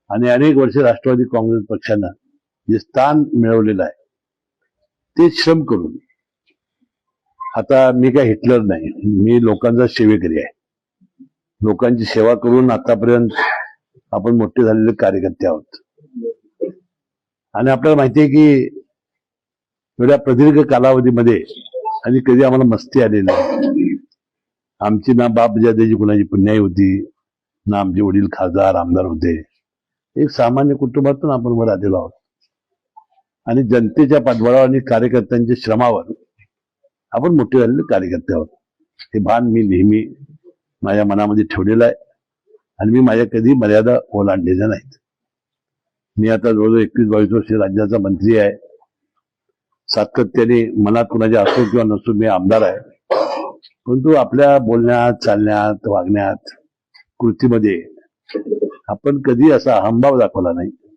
आणि अनेक वर्ष राष्ट्रवादी काँग्रेस पक्षानं जे स्थान मिळवलेलं आहे ते श्रम करून, आता मी काय हिटलर नाही, मी लोकांचा सेवेकरी आहे. लोकांची सेवा करून आतापर्यंत आपण मोठे झालेले कार्यकर्ते आहोत. आणि आपल्याला माहिती आहे की एवढ्या प्रदीर्घ कालावधीमध्ये आणि कधी आम्हाला मस्ती आलेली नाही. आमची ना बाप जाद्याची कुणाची पुण्याई होती, ना आमचे वडील खासदार आमदार होते. एक सामान्य कुटुंबातून आपण वर आलेलो आहोत आणि जनतेच्या पाठबळावर आणि कार्यकर्त्यांच्या श्रमावर आपण मोठे झालेले कार्यकर्ते आहोत. हे भान मी नेहमी माझ्या मनामध्ये ठेवलेलं आहे आणि मी माझ्या कधी मर्यादा ओलांडलेल्या नाहीत. मी आता जवळजवळ 21-22 वर्ष राज्याचा मंत्री आहे. सातत्याने मनात कुणाच्या असो किंवा नसो मी आमदार आहे, परंतु आपल्या बोलण्यात, चालण्यात, वागण्यात, कृतीमध्ये आपण कधी असा अहंभाव दाखवला नाही.